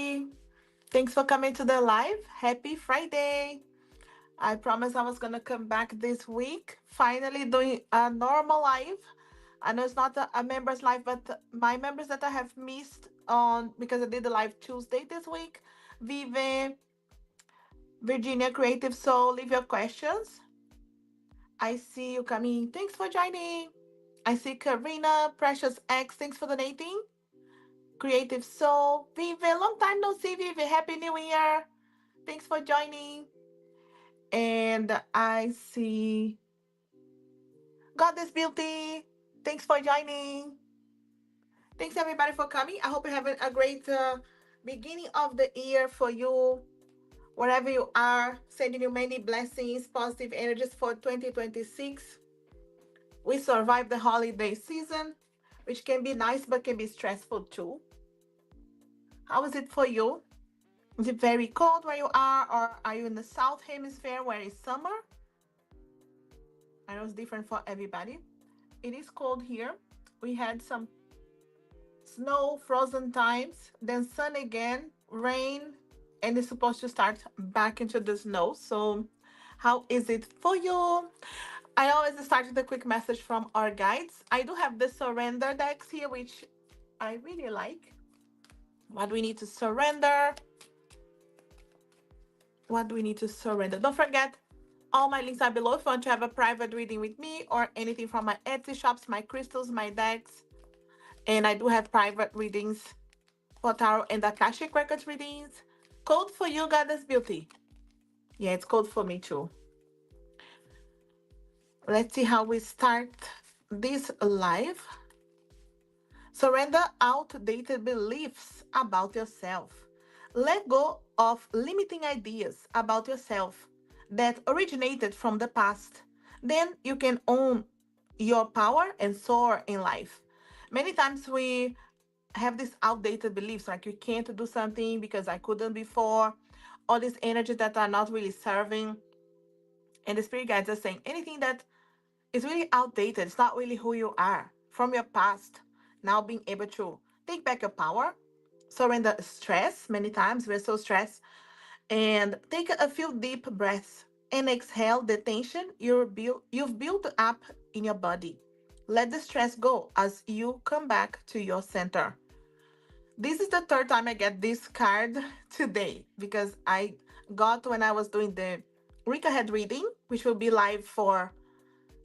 everybody. Thanks for coming to the live. Happy Friday. I promised I was going to come back this week. Finally, doing a normal live. I know it's not a members live, but my members that I have missed on because I did the live Tuesday this week. Vive, Virginia, Creative Soul, leave your questions. I see you coming. Thanks for joining. I see Karina, Precious X. Thanks for donating. Creative Soul, Vive. Long time no see, Vive. Happy New Year. Thanks for joining. And I see Goddess Beauty. Thanks for joining. Thanks everybody for coming. I hope you're having a great beginning of the year for you, wherever you are. Sending you many blessings, positive energies for 2026. We survived the holiday season, which can be nice but can be stressful too. How is it for you? Is it very cold where you are, or are you in the south hemisphere where it's summer? I know it's different for everybody. It is cold here. We had some snow, frozen times, then sun again, rain, and it's supposed to start back into the snow. So, how is it for you? I always start with a quick message from our guides. I do have the surrender decks here, which I really like. What do we need to surrender? What do we need to surrender? Don't forget, all my links are below if you want to have a private reading with me or anything from my Etsy shops, my crystals, my decks. And I do have private readings for tarot and Akashic Records readings. Code for you, Goddess Beauty. Yeah, it's code for me too. Let's see how we start this live. Surrender outdated beliefs about yourself. Let go of limiting ideas about yourself that originated from the past. Then you can own your power and soar in life. Many times we have these outdated beliefs like you can't do something because I couldn't before, all these energies that are not really serving. And the spirit guides are saying anything that is really outdated, it's not really who you are from your past. Now being able to take back your power, surrender stress. Many times we're so stressed, and take a few deep breaths and exhale the tension you've built up in your body. Let the stress go as you come back to your center. This is the third time I get this card today because I got when I was doing the week ahead reading, which will be live for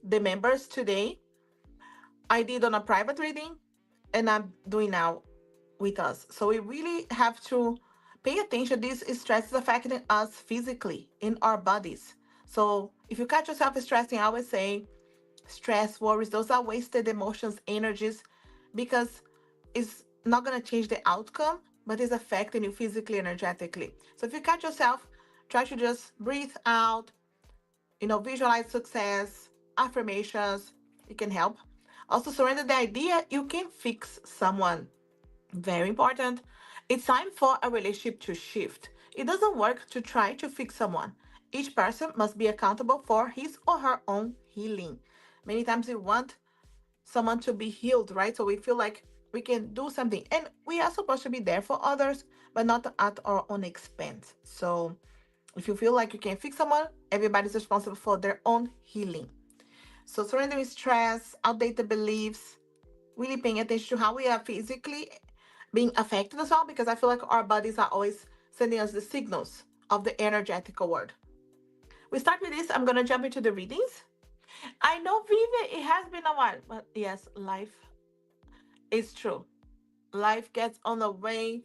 the members today. I did on a private reading and I'm doing now with us. So we really have to pay attention. This stress is affecting us physically in our bodies. So if you catch yourself stressing, I always say stress, worries, those are wasted emotions, energies, because it's not going to change the outcome, but it's affecting you physically, energetically. So if you catch yourself, try to just breathe out, visualize success, affirmations, it can help. Also, surrender the idea you can fix someone. Very important. It's time for a relationship to shift. It doesn't work to try to fix someone. Each person must be accountable for his or her own healing. Many times we want someone to be healed, right? So we feel like we can do something. And we are supposed to be there for others, but not at our own expense. So if you feel like you can fix someone, everybody's responsible for their own healing. So surrendering stress, outdated beliefs, really paying attention to how we are physically being affected as well, because I feel like our bodies are always sending us the signals of the energetical world. We start with this. I'm going to jump into the readings. I know, Vive, it has been a while, but yes, life is true. Life gets on the way.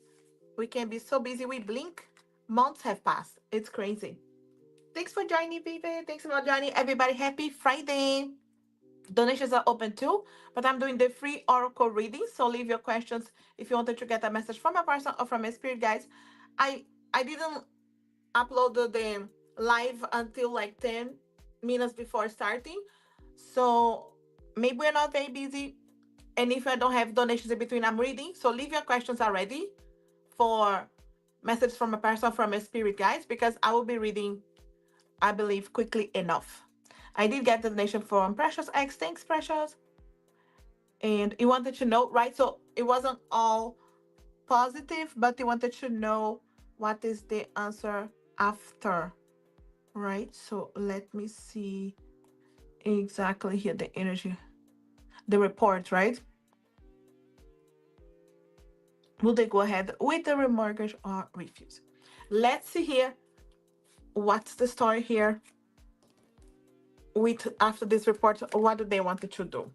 We can be so busy. We blink, months have passed. It's crazy. Thanks for joining, Vive. Thanks for joining, everybody. Happy Friday. Donations are open too, but I'm doing the free oracle reading. So leave your questions if you wanted to get a message from a person or from a spirit guides. I didn't upload the live until like 10 minutes before starting. So maybe we're not very busy. And if I don't have donations in between, I'm reading. So leave your questions already for message from a person from a spirit guides because I will be reading, I believe, quickly enough. I did get the donation from Precious X. Thanks, Precious. And you wanted to know, right? So it wasn't all positive, but you wanted to know what is the answer after, right? So let me see exactly here the energy, the report, right? Will they go ahead with the remortgage or refuse? Let's see here what's the story here with after this report. What do they want to do?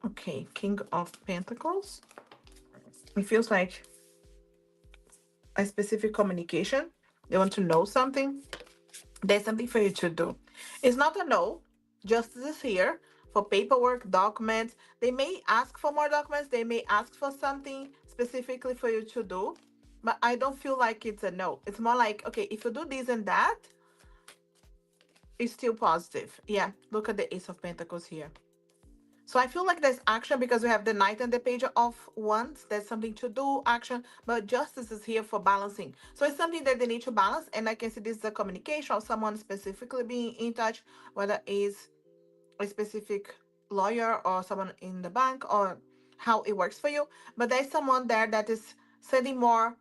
Okay, King of Pentacles. It feels like a specific communication. They want to know something. There's something for you to do. It's not a no. Justice is here for paperwork, documents. They may ask for more documents. They may ask for something specifically for you to do. But I don't feel like it's a no. It's more like, okay, if you do this and that, it's still positive. Yeah, look at the Ace of Pentacles here. So I feel like there's action because we have the Knight and the Page of Wands. There's something to do, action, but Justice is here for balancing. So it's something that they need to balance, and I can see this is a communication of someone specifically being in touch, whether it's a specific lawyer or someone in the bank or how it works for you. But there's someone there that is sending more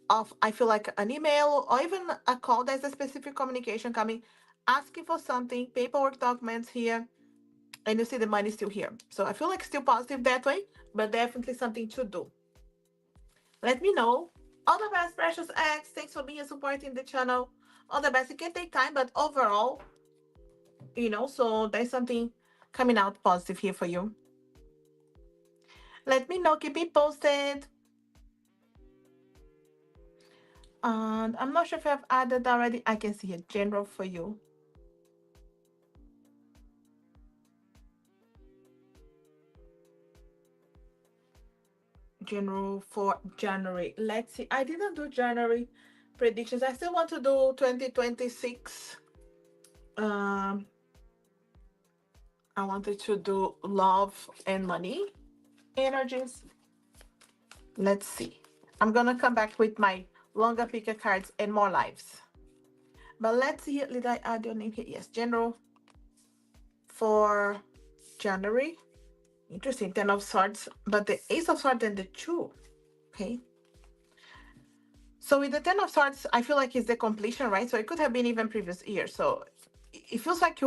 of, I feel like an email or even a call. There's a specific communication coming, asking for something, paperwork documents here, and you see the money still here. So I feel like still positive that way, but definitely something to do. Let me know. All the best, precious eggs. Thanks for being supporting the channel. All the best. It can take time, but overall, so there's something coming out positive here for you. Let me know. Keep me posted. And I'm not sure if I've added already. I can see a general for you. General for January. Let's see. I didn't do January predictions. I still want to do 2026. I wanted to do love and money energies. Let's see. I'm gonna come back with my longer picker cards and more lives. But let's see. Did I add your name here? Yes, general for January. Interesting. 10 of Swords, but the Ace of Swords and the Two. Okay. So with the Ten of Swords, I feel like it's the completion, right? So it could have been even previous year. So it feels like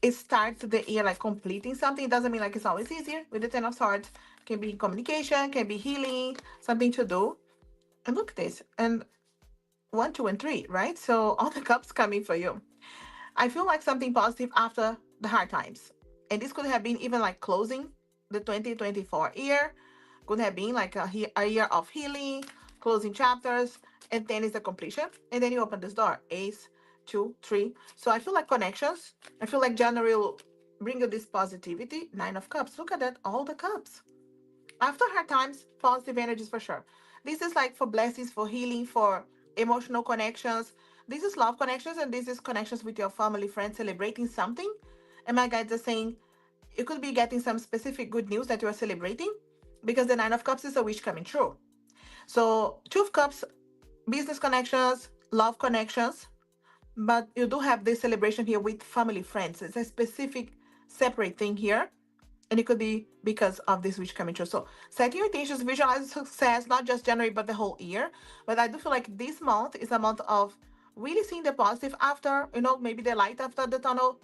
it starts the year like completing something. It doesn't mean like it's always easier. With the Ten of Swords, can be communication, can be healing, something to do. And look at this. And 1, 2, and 3, right? So all the cups coming for you. I feel like something positive after the hard times. And this could have been even like closing the 2024 year. Could have been like a year of healing, closing chapters, and then is the completion. And then you open this door. Ace, 2, 3. So I feel like connections. I feel like January will bring you this positivity. 9 of Cups. Look at that. All the cups. After hard times, positive energies for sure. This is like for blessings, for healing, for emotional connections. This is love connections, and this is connections with your family, friends, celebrating something. And my guides are saying you could be getting some specific good news that you are celebrating because the Nine of Cups is a wish coming true. So, Two of Cups, business connections, love connections, but you do have this celebration here with family, friends. It's a specific, separate thing here, and it could be because of this wish coming true. So set your intentions, visualize success, not just January, but the whole year. But I do feel like this month is a month of really seeing the positive after, maybe the light after the tunnel.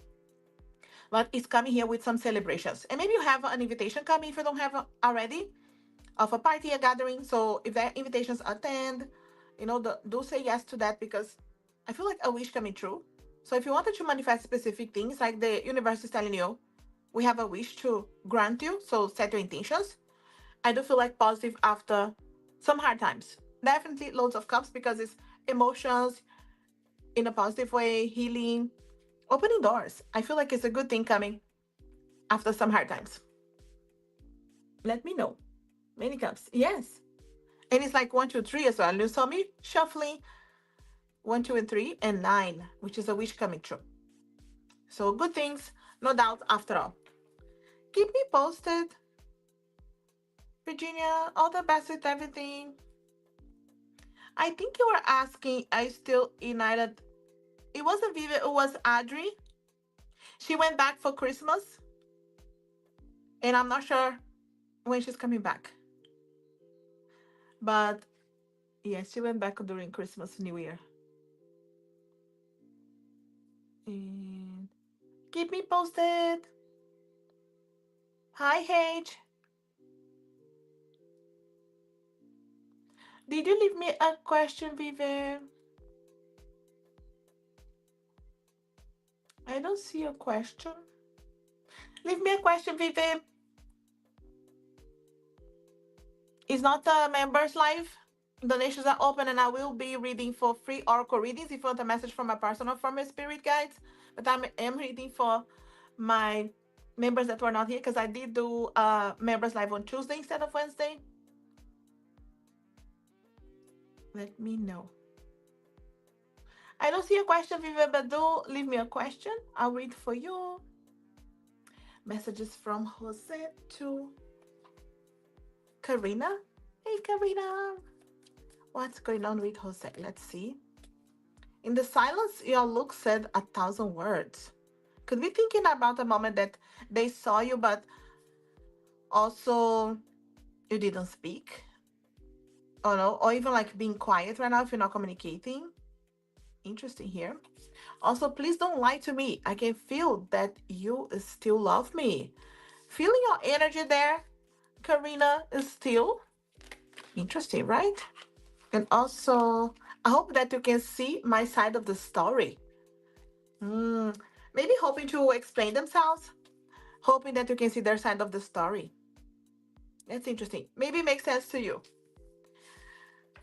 But it's coming here with some celebrations. And maybe you have an invitation coming if you don't have already of a party, a gathering. So if there are invitations, attend, do say yes to that because I feel like a wish coming true. So if you wanted to manifest specific things, like the universe is telling you, we have a wish to grant you, so set your intentions. I do feel like positive after some hard times. Definitely loads of cups because it's emotions in a positive way, healing, opening doors. I feel like it's a good thing coming after some hard times. Let me know. Many cups. Yes. And it's like 1, 2, 3 as well. You saw me shuffling 1, 2, and 3, and 9, which is a wish coming true. So good things, no doubt, after all. Keep me posted. Virginia, all the best with everything. I think you were asking, I still united. It wasn't Vivian, it was Adri. She went back for Christmas. And I'm not sure when she's coming back. But yeah, she went back during Christmas, New Year. And keep me posted. Hi, H. Did you leave me a question, Vivian? I don't see a question. Leave me a question, Vivian. It's not a members live. Donations are open, and I will be reading for free oracle readings if you want a message from my personal from my spirit guides. But I am reading for my members that were not here because I did do members live on Tuesday instead of Wednesday. Let me know. I don't see a question, Vivian, but do leave me a question. I'll read for you. Messages from Jose to Karina. Hey, Karina. What's going on with Jose? Let's see. In the silence, your look said 1,000 words. Could be thinking about a moment that they saw you, but also you didn't speak. Or no, or even like being quiet right now if you're not communicating. Interesting here. Also, please don't lie to me. I can feel that you still love me. Feeling your energy there, Karina, is still interesting, right? And also, I hope that you can see my side of the story. Hmm, maybe hoping to explain themselves, hoping that you can see their side of the story. That's interesting. Maybe it makes sense to you.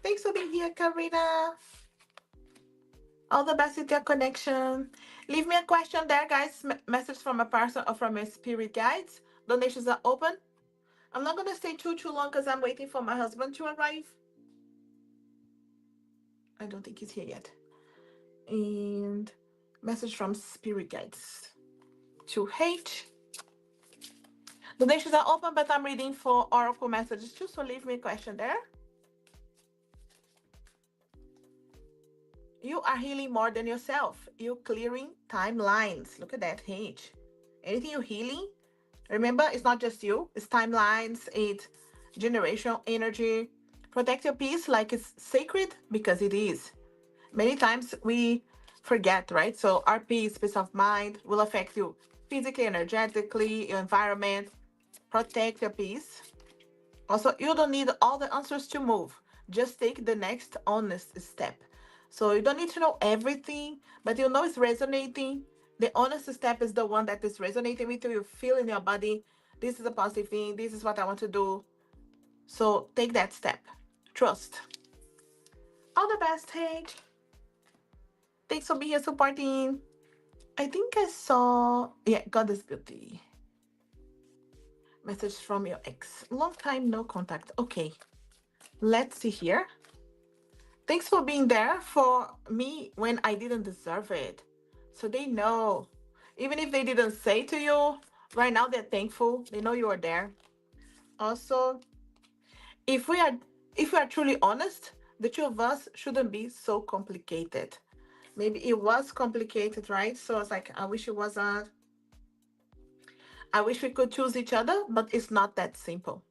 Thanks for being here, Karina. All the best with your connection. Leave me a question there, guys. Message from a person or from a spirit guides. Donations are open. I'm not gonna stay too long because I'm waiting for my husband to arrive. I don't think he's here yet. And message from spirit guides to H. Donations are open, but I'm reading for oracle messages too. So leave me a question there. You are healing more than yourself. You're clearing timelines. Look at that, H. Anything you're healing, remember, it's not just you. It's timelines, it's generational energy. Protect your peace like it's sacred because it is. Many times we forget, right? So our peace of mind will affect you physically, energetically, your environment. Protect your peace. Also, you don't need all the answers to move. Just take the next honest step. So you don't need to know everything, but you know it's resonating. The honest step is the one that is resonating with you. You feel in your body, this is a positive thing. This is what I want to do. So take that step. Trust. All the best, Paige. Thanks for being here supporting. I think I saw, yeah, Goddess Beauty. Message from your ex. Long time no contact. Okay, let's see here. Thanks for being there for me when I didn't deserve it. So they know. Even if they didn't say to you, right now they're thankful. They know you are there. Also, if we are if we are truly honest, the two of us shouldn't be so complicated. Maybe it was complicated, right? So it's like I wish it wasn't. I wish we could choose each other, but it's not that simple.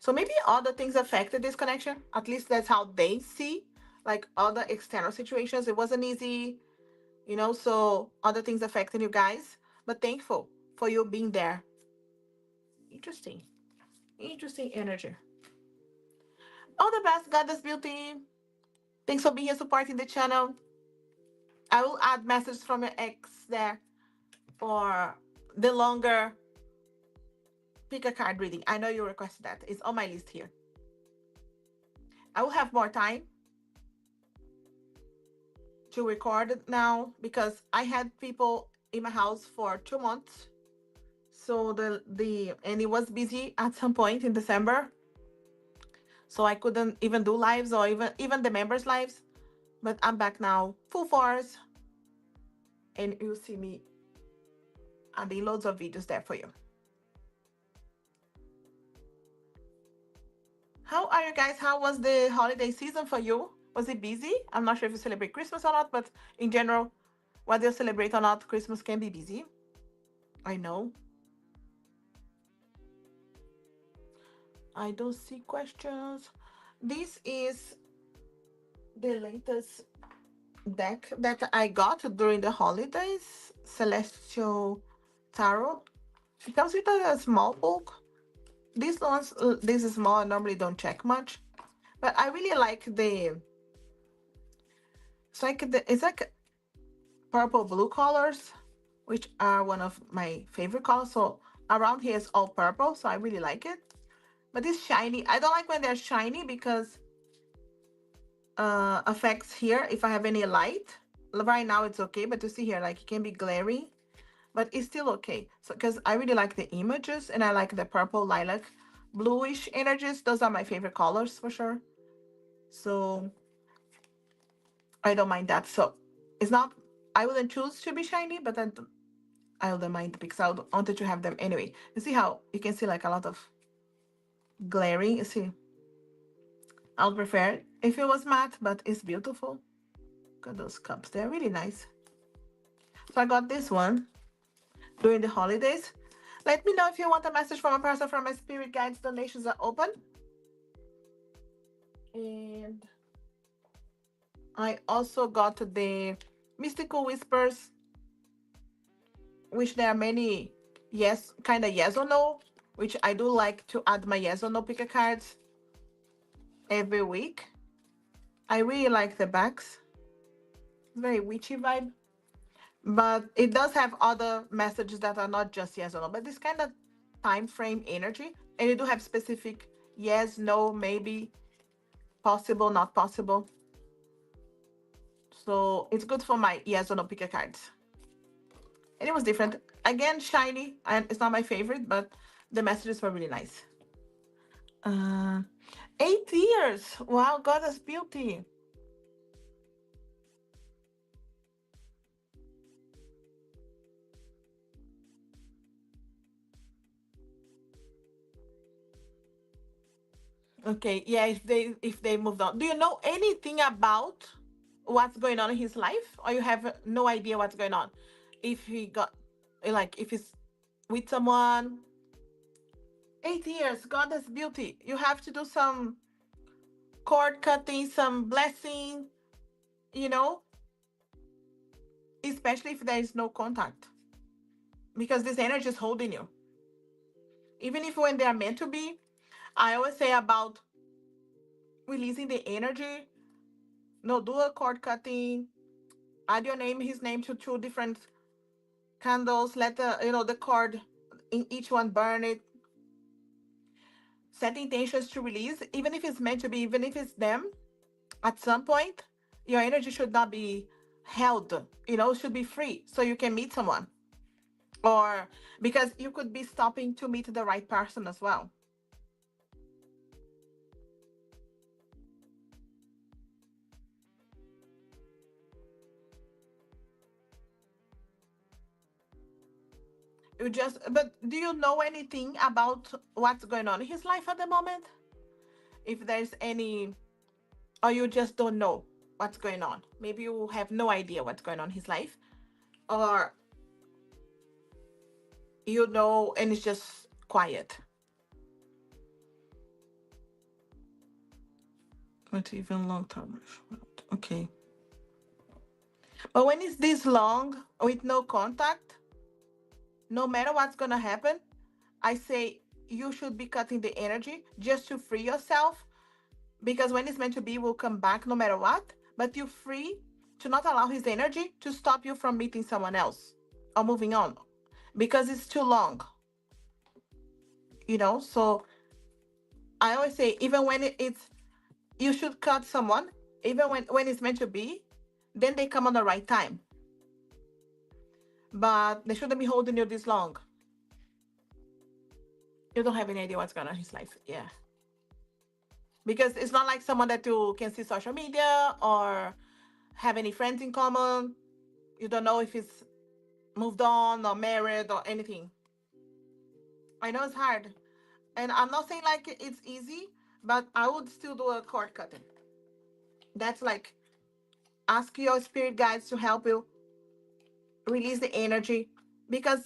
So maybe other things affected this connection. At least that's how they see, like other external situations. It wasn't easy, so other things affecting you guys. But thankful for you being there. Interesting. Interesting energy. All the best, Goddess Beauty. Thanks for being here supporting the channel. I will add messages from your ex there for the longer pick a card reading. I know you requested that. It's on my list here. I will have more time to record it now because I had people in my house for 2 months. So and it was busy at some point in December. So I couldn't even do lives or even the members' lives. But I'm back now, full force. And you'll see me adding loads of videos there for you. How are you guys? How was the holiday season for you? Was it busy? I'm not sure if you celebrate Christmas or not, but in general, whether you celebrate or not, Christmas can be busy. I know. I don't see questions. This is the latest deck that I got during the holidays, Celestial Tarot. It comes with a small book. These ones, this is small. I normally don't check much, but I really like the. It's like purple blue colors, which are one of my favorite colors. So around here is all purple, so I really like it. But it's shiny. I don't like when they're shiny because affects here if I have any light. Right now it's okay, but you see here, like it can be glary, but it's still okay. So because I really like the images and I like the purple, lilac, bluish energies. Those are my favorite colors for sure. So I don't mind that. So it's not, I wouldn't choose to be shiny, but I don't mind because I wanted to have them anyway. You see how you can see like a lot of glaring. You see, I would prefer it if it was matte, but it's beautiful. Look at those cups. They're really nice. So I got this one during the holidays. Let me know if you want a message from a person from my spirit guides. Donations are open. And I also got the Mystical Whispers, which there are many yes, kind of yes or no, which I do like to add my yes or no picker cards every week. I really like the backs. Very witchy vibe. But it does have other messages that are not just yes or no, but this kind of time frame energy. And you do have specific yes, no, maybe, possible, not possible. So it's good for my yes or no picker cards. And it was different. Again, shiny, and it's not my favorite, but the messages were really nice. Uh, 8 years. Wow, Goddess Beauty. Okay, yeah, if they moved on. Do you know anything about what's going on in his life? Or you have no idea what's going on? If he got like if he's with someone, 8 years, Goddess Beauty. You have to do some cord cutting, some blessing, you know, especially if there is no contact. Because this energy is holding you. Even if when they are meant to be, I always say about releasing the energy. No, do a cord cutting, add your name, his name to two different candles, let the cord in each one burn it, set intentions to release, even if it's meant to be, even if it's them, at some point, your energy should not be held, it should be free so you can meet someone. Or because you could be stopping to meet the right person as well. But do you know anything about what's going on in his life at the moment? If there's any, or you just don't know what's going on. Maybe you have no idea what's going on in his life, or and it's just quiet. Not even long term. Okay. But when it's this long with no contact, no matter what's gonna happen, I say you should be cutting the energy just to free yourself, because when it's meant to be, will come back no matter what. But you're free to not allow his energy to stop you from meeting someone else or moving on, because it's too long. So I always say, even when it's you should cut someone, even when it's meant to be, then they come on the right time. But they shouldn't be holding you this long. You don't have any idea what's going on in his life. Yeah. Because it's not like someone that you can see social media or have any friends in common. You don't know if he's moved on or married or anything. I know it's hard. And I'm not saying like it's easy, but I would still do a cord cutting. That's like ask your spirit guides to help you release the energy, because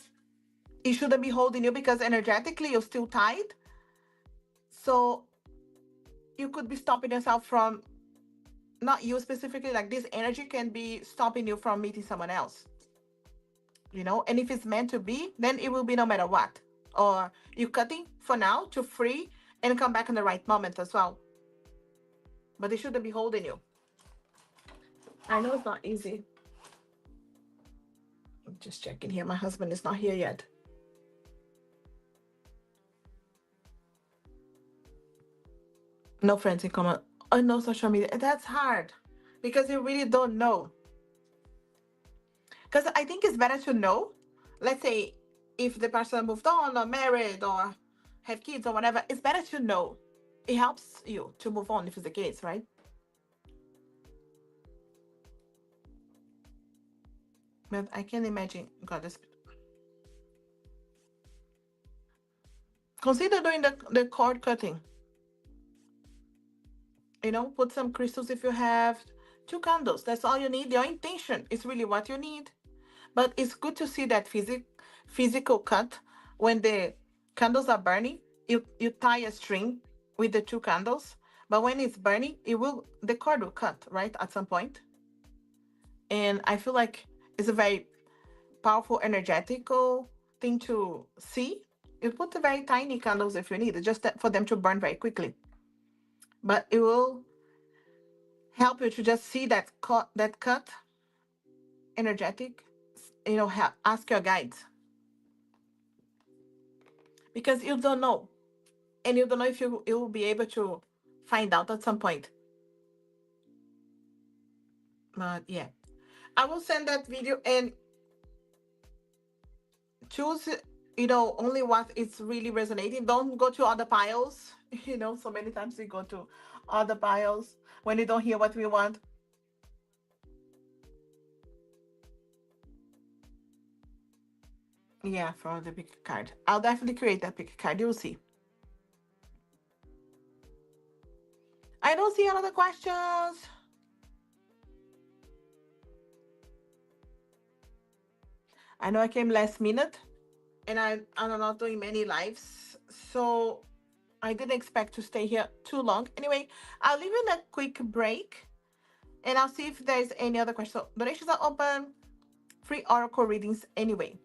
it shouldn't be holding you, because energetically you're still tied. So you could be stopping yourself from, not you specifically, like this energy can be stopping you from meeting someone else, and if it's meant to be, then it will be no matter what. Or you cutting for now to free and come back in the right moment as well. But they shouldn't be holding you. I know it's not easy. I'm just checking here. My husband is not here yet. No friends in common. Oh, no social media. That's hard because you really don't know. Because I think it's better to know. Let's say if the person moved on or married or have kids or whatever, it's better to know. It helps you to move on if it's the case, right? But I can imagine. God, this. Consider doing the cord cutting. Put some crystals if you have. Two candles. That's all you need. Your intention is really what you need. But it's good to see that physical cut when the candles are burning. You tie a string with the two candles, but when it's burning, the cord will cut right at some point. And I feel like it's a very powerful, energetical thing to see. You put the very tiny candles if you need it, just for them to burn very quickly. But it will help you to just see that cut energetic. Ask your guides because you don't know, and you don't know if you will be able to find out at some point. But yeah, I will send that video and choose, only what is really resonating. Don't go to other piles. So many times we go to other piles when we don't hear what we want. Yeah, for the pick card. I'll definitely create that pick card. You'll see. I don't see another questions. I know I came last minute and I'm not doing many lives. So I didn't expect to stay here too long. Anyway, I'll leave you in a quick break and I'll see if there's any other questions. So donations are open, free oracle readings anyway.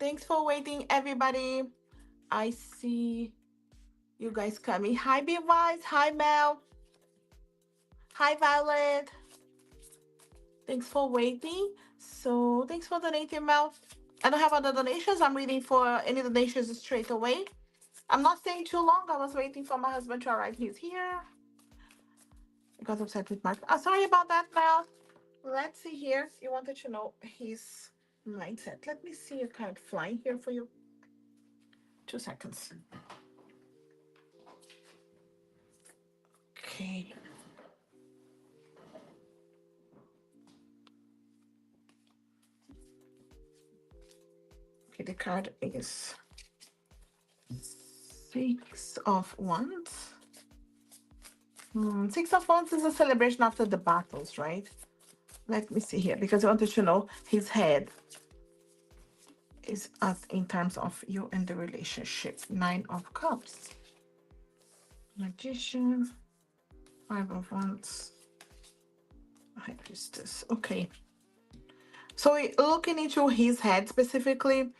Thanks for waiting, everybody. I see you guys coming. Hi, Be Wise. Hi, Mel. Hi, Violet. Thanks for waiting. So, thanks for donating, Mel. I don't have other donations. I'm reading for any donations straight away. I'm not staying too long. I was waiting for my husband to arrive. He's here. I got upset with Mark. Sorry about that, Mel. Let's see here. You wanted to know his mindset. Let me see a card flying here for you. 2 seconds. Okay. Okay, the card is Six of Wands. Six of Wands is a celebration after the battles, right? Let me see here, because I wanted to know his head is at in terms of you and the relationship. Nine of Cups. Magician. Five of Wands. High Priestess. Okay. So looking into his head specifically,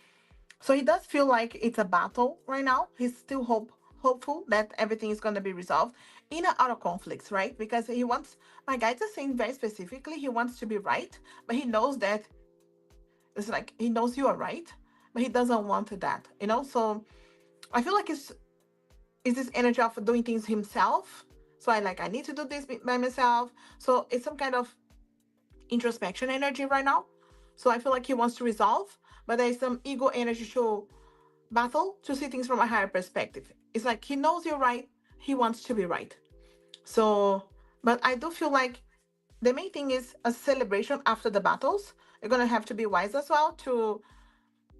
so he does feel like it's a battle right now. He's still hopeful that everything is going to be resolved in and out of conflicts, right? Because he wants, my guide is saying very specifically, he wants to be right, but he knows that it's like he knows you are right, but he doesn't want that, you know? So I feel like it's this energy of doing things himself. So I need to do this by myself. So it's some kind of introspection energy right now. So I feel like he wants to resolve, but there's some ego energy to battle to see things from a higher perspective. It's like he knows you're right, he wants to be right. So, but I do feel like the main thing is a celebration after the battles. You're gonna have to be wise as well to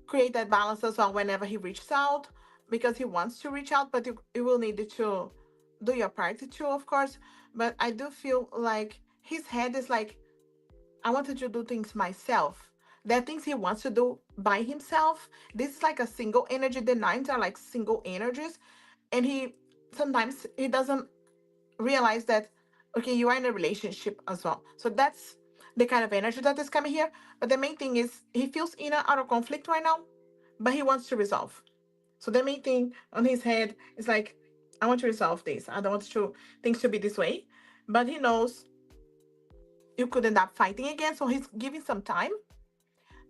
create that balance as well whenever he reaches out, because he wants to reach out, but you will need to do your part too, of course. But I do feel like his head is like, I wanted to do things myself. There are things he wants to do by himself. This is like a single energy. The nines are like single energies. And he sometimes he doesn't realize that, okay, you are in a relationship as well. So that's the kind of energy that is coming here. But the main thing is he feels in and out of conflict right now, but he wants to resolve. So the main thing on his head is like, I want to resolve this. I don't want to things to be this way. But he knows you could end up fighting again. So he's giving some time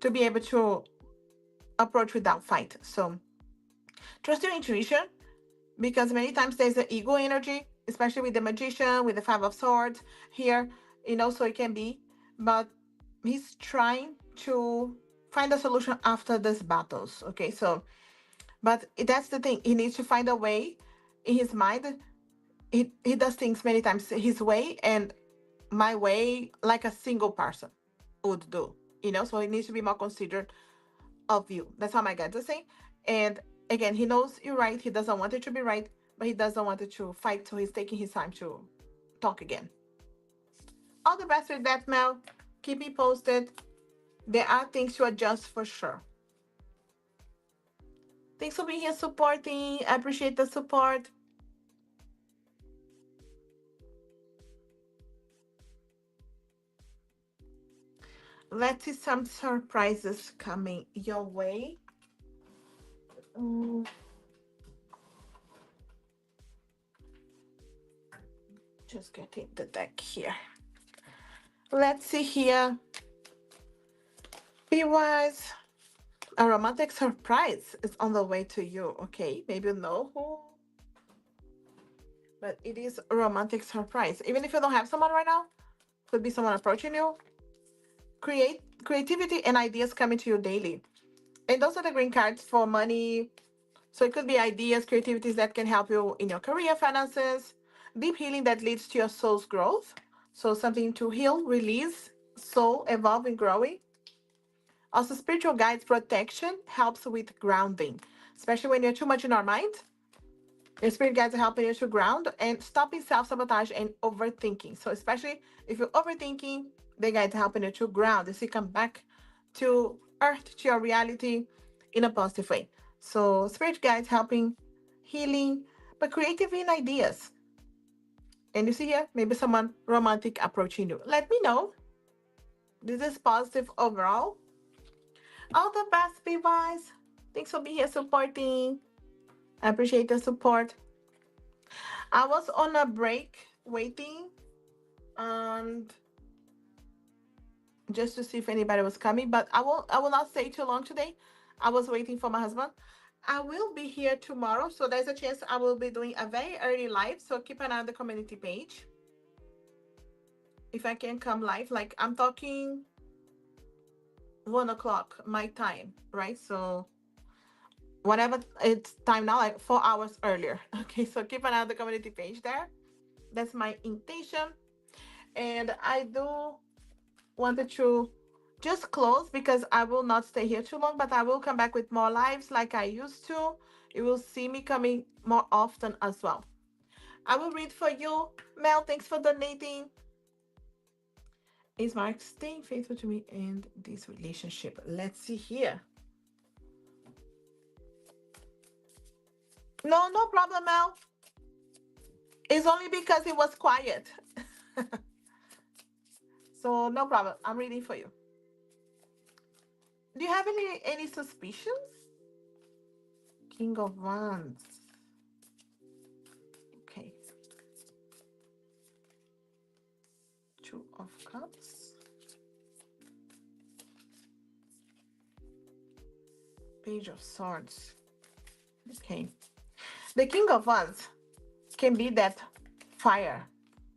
to be able to approach without fight. So trust your intuition, because many times there's an ego energy, especially with the magician, with the five of swords here, so it can be. But he's trying to find a solution after these battles. Okay, so but that's the thing. He needs to find a way in his mind. He does things many times his way and my way, like a single person would do. So he needs to be more considerate of you. That's how my guides are saying. And again, he knows you're right. He doesn't want it to be right, but he doesn't want it to fight. So he's taking his time to talk again. All the best with that, Mel. Keep me posted. There are things to adjust for sure. Thanks for being here supporting. I appreciate the support. Let's see some surprises coming your way. Mm, just getting the deck here. Let's see here. Be wise. A romantic surprise is on the way to you. Okay, maybe you know who, but it is a romantic surprise. Even if you don't have someone right now, could be someone approaching you. Creativity and ideas coming to you daily. And those are the green cards for money. So it could be ideas, creativities that can help you in your career, finances, deep healing that leads to your soul's growth. So something to heal, release, soul, evolving, growing. Also, spiritual guides protection helps with grounding, especially when you're too much in our mind. Your spirit guides are helping you to ground and stopping self-sabotage and overthinking. So especially if you're overthinking, the guides are helping you to ground. You see, come back to earth, to your reality in a positive way. So spirit guides helping healing, but creative in ideas. And you see here, maybe someone romantic approaching you. Let me know. This is positive overall. All the best, be wise. Thanks for being here supporting. I appreciate the support. I was on a break waiting and just to see if anybody was coming, but I will not stay too long today. I was waiting for my husband. I will be here tomorrow, so there's a chance I will be doing a very early live. So keep an eye on the community page. If I can come live, like I'm talking 1 o'clock my time, right? So whatever it's time now, like 4 hours earlier. Okay, so keep an eye on the community page there. That's my intention. And I do wanted to just close because I will not stay here too long, but I will come back with more lives like I used to. You will see me coming more often as well. I will read for you. Mel, thanks for donating. Is Mark staying faithful to me and this relationship? Let's see here. No, no problem, Mel. It's only because it was quiet. So no problem. I'm reading for you. Do you have any suspicions? King of Wands. Okay. Two of Cups. Page of Swords. Okay. The King of Wands can be that fire,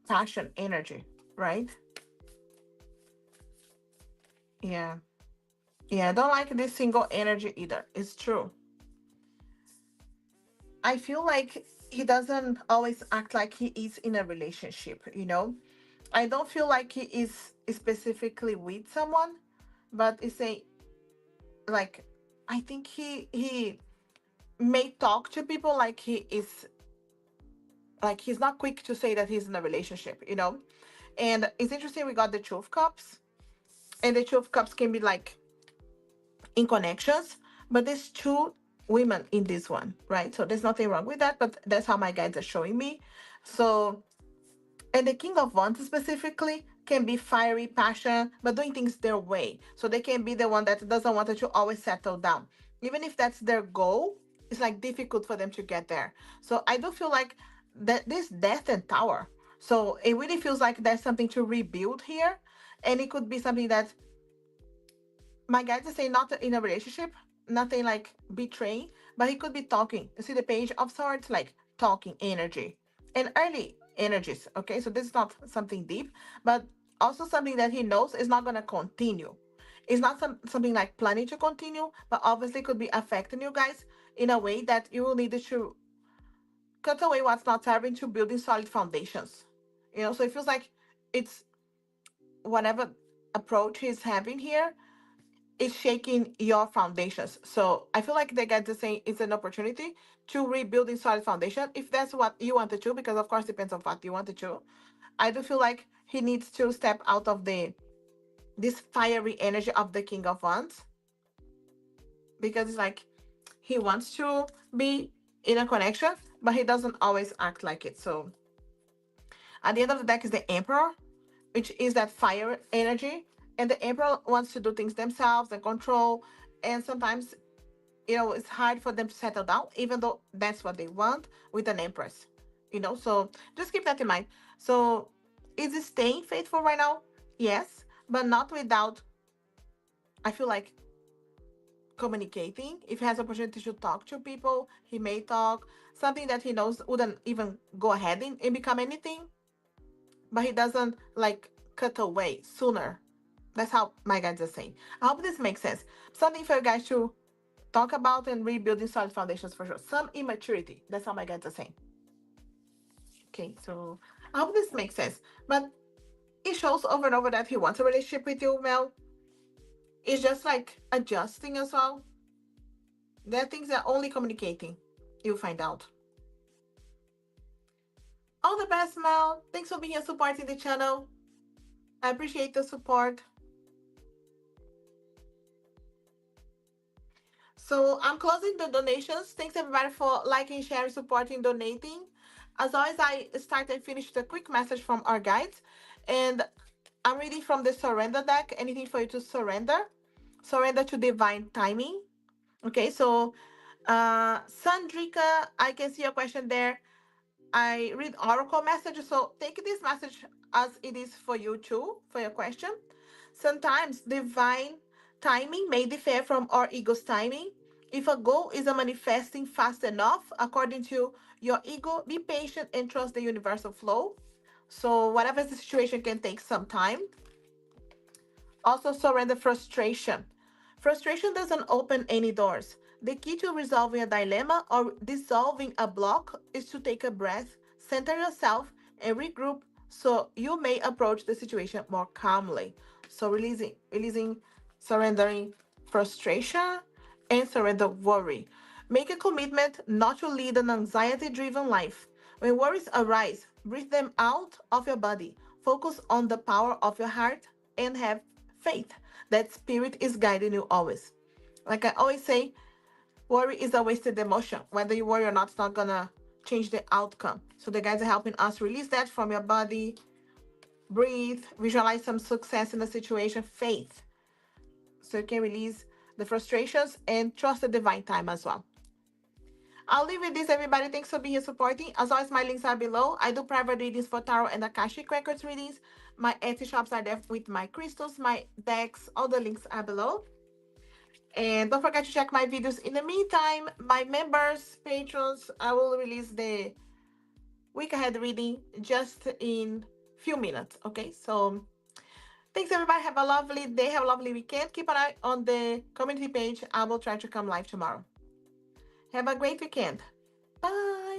passion, energy, right? Yeah. Yeah, I don't like this single energy either. It's true. I feel like he doesn't always act like he is in a relationship. I don't feel like he is specifically with someone, but it's a like I think he may talk to people like he is like he's not quick to say that he's in a relationship. And it's interesting we got the two of cups, and the two of cups can be like in connections, but there's two women in this one, right? So there's nothing wrong with that, but that's how my guides are showing me. So, and the king of wands specifically can be fiery passion but doing things their way, so they can be the one that doesn't want it to always settle down. Even if that's their goal, it's like difficult for them to get there. So I do feel like that this death and tower, so it really feels like there's something to rebuild here. And it could be something that my guys are saying not in a relationship, nothing like betraying, but he could be talking. You see the page of swords, like talking energy and early energies. Okay, so this is not something deep, but also something that he knows is not going to continue. It's not something like planning to continue, but obviously could be affecting you guys in a way that you will need to cut away what's not serving to building solid foundations. So it feels like it's whatever approach he's having here is shaking your foundations. So I feel like the guys are saying it's an opportunity to rebuild in solid foundation if that's what you wanted to, because of course depends on what you wanted to. I do feel like he needs to step out of the this fiery energy of the King of Wands, because it's like he wants to be in a connection, but he doesn't always act like it. So at the end of the deck is the Emperor, which is that fire energy. And the Emperor wants to do things themselves and control. And sometimes it's hard for them to settle down, even though that's what they want with an empress. So just keep that in mind. So is it staying faithful right now? Yes, but not without, I feel like, communicating. If he has opportunity to talk to people, he may talk. Something that he knows wouldn't even go ahead and become anything, but he doesn't like cut away sooner. That's how my guides are saying. I hope this makes sense. Something for you guys to talk about and rebuilding solid foundations for sure. Some immaturity. That's how my guides are saying. Okay, so I hope this makes sense. But it shows over and over that he wants a relationship with you, Mel. It's just like adjusting as well. There are things that only communicating you'll find out. All the best, Mel. Thanks for being here supporting the channel. I appreciate the support. So I'm closing the donations. Thanks everybody for liking, sharing, supporting, donating. As always, I start and finish with a quick message from our guides. And I'm reading from the surrender deck. Anything for you to surrender. Surrender to divine timing. Okay, so Sandrika, I can see your question there. I read oracle messages, so take this message as it is for you too, for your question. Sometimes divine timing may differ from our ego's timing. If a goal isn't manifesting fast enough, according to your ego, be patient and trust the universal flow. So, whatever the situation can take some time. Also, surrender frustration. Frustration doesn't open any doors. The key to resolving a dilemma or dissolving a block is to take a breath, center yourself, and regroup so you may approach the situation more calmly. So, surrendering frustration and surrender worry. Make a commitment not to lead an anxiety driven life. When worries arise, breathe them out of your body. Focus on the power of your heart and have faith that spirit is guiding you always. Like I always say, worry is a wasted emotion. Whether you worry or not, it's not gonna change the outcome. So the guys are helping us release that from your body, breathe, visualize some success in the situation, faith. So you can release the frustrations and trust the divine time as well. I'll leave with this, everybody. Thanks for being here supporting. As always, my links are below. I do private readings for tarot and Akashic Records readings. My Etsy shops are there with my crystals, my decks. All the links are below. And don't forget to check my videos. In the meantime, my members, patrons, I will release the week ahead reading just in few minutes. Okay, so thanks everybody. Have a lovely day. Have a lovely weekend. Keep an eye on the community page. I will try to come live tomorrow. Have a great weekend. Bye.